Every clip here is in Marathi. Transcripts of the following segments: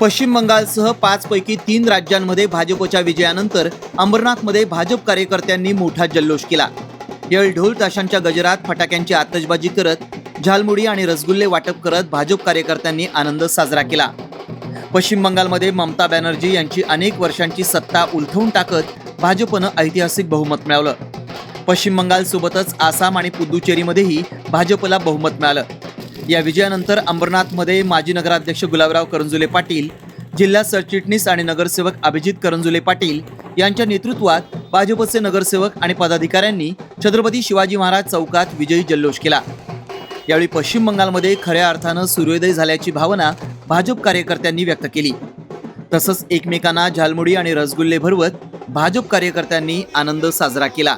पश्चिम बंगालसह 5 पैकी 3 राज्यांमध्ये भाजपच्या विजयानंतर अंबरनाथमध्ये भाजप कार्यकर्त्यांनी मोठा जल्लोष केला। यावेळी ढोल ताशांच्या गजरात फटाक्यांची आतषबाजी करत झालमुडी आणि रसगुल्ले वाटप करत भाजप कार्यकर्त्यांनी आनंद साजरा केला। पश्चिम बंगालमध्ये ममता बॅनर्जी यांची अनेक वर्षांची सत्ता उलथवून टाकत भाजपनं ऐतिहासिक बहुमत मिळवलं। पश्चिम बंगालसोबतच आसाम आणि पुदुचेरीमध्येही भाजपला बहुमत मिळालं। या विजयानंतर अंबरनाथमध्ये माजी नगराध्यक्ष गुलाबराव करंजुले पाटील, जिल्हा सरचिटणीस आणि नगरसेवक अभिजित करंजुले पाटील यांच्या नेतृत्वात भाजपचे नगरसेवक आणि पदाधिकाऱ्यांनी छत्रपती शिवाजी महाराज चौकात विजयी जल्लोष केला। यावेळी पश्चिम बंगालमध्ये खऱ्या अर्थानं सूर्योदय झाल्याची भावना भाजप कार्यकर्त्यांनी व्यक्त केली। तसंच एकमेकांना झालमुडी आणि रसगुल्ले भरवत भाजप कार्यकर्त्यांनी आनंद साजरा केला।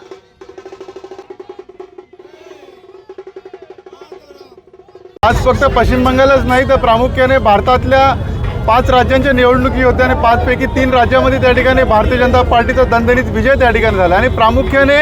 आज फक्त पश्चिम बंगालच नाही तर प्रामुख्याने भारतातल्या 5 राज्यांच्या निवडणुकी होत्या आणि 5 पैकी 3 राज्यामध्ये त्या ठिकाणी भारतीय जनता पार्टीचा दणदणीत विजय त्या ठिकाणी झाला आणि प्रामुख्याने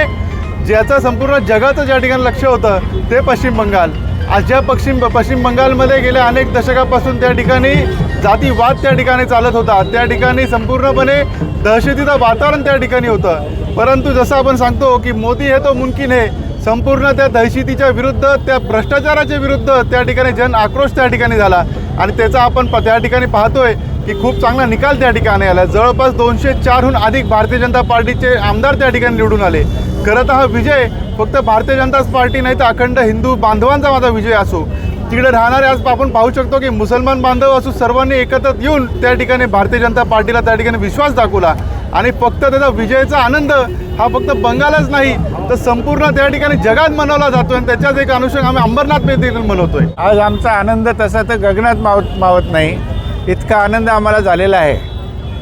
ज्याचं संपूर्ण जगाचं ज्या ठिकाणी लक्ष होतं ते पश्चिम बंगाल। आज ज्या पश्चिम बंगालमध्ये गेल्या अनेक दशकापासून त्या ठिकाणी जातीवाद त्या ठिकाणी चालत होता, त्या ठिकाणी संपूर्णपणे दहशतीचं वातावरण त्या ठिकाणी होतं। परंतु जसं आपण सांगतो की मोदी है तो मुमकिन है, संपूर्ण त्या दहशतीच्या विरुद्ध, त्या भ्रष्टाचाराच्या विरुद्ध त्या ठिकाणी जन आक्रोश त्या ठिकाणी झाला आणि त्याचा आपण त्या ठिकाणी पाहतोय की खूप चांगला निकाल त्या ठिकाणी आला। जवळपास 204हून अधिक भारतीय जनता पार्टीचे आमदार त्या ठिकाणी निवडून आले। खरं तर हा विजय फक्त भारतीय जनता पार्टी नाही तर अखंड हिंदू बांधवांचा माझा विजय असो। तिकडे राहणारे आज आपण पाहू शकतो की मुसलमान बांधव असो, सर्वांनी एकत्र येऊन त्या ठिकाणी भारतीय जनता पार्टीला त्या ठिकाणी विश्वास दाखवला आणि फक्त त्याचा विजयाचा आनंद हा फक्त बंगालच नाही तर संपूर्ण त्या ठिकाणी जगात मनवला जातो आणि त्याच्याच एक अनुषंग आम्ही अंबरनाथमध्ये मनवतोय। आज आमचा आनंद तसा तर गगनात मावत नाही इतका आनंद आम्हाला झालेला आहे,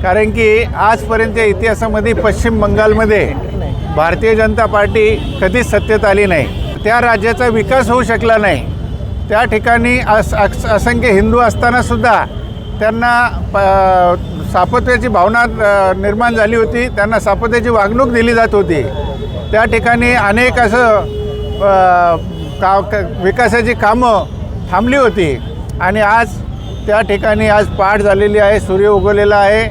कारण की आजपर्यंतच्या इतिहासामध्ये पश्चिम बंगालमध्ये भारतीय जनता पार्टी कधीच सत्तेत आली नाही, त्या राज्याचा विकास होऊ शकला नाही। त्या ठिकाणी असंख्य हिंदू असतानासुद्धा त्यांना सापत्याची भावना निर्माण झाली होती, त्यांना सापत्याची वागणूक दिली जात होती। त्या ठिकाणी अनेक असं विकासाची कामं थांबली होती आणि आज त्या ठिकाणी आज पहाट झालेली आहे, सूर्य उगवलेला आहे।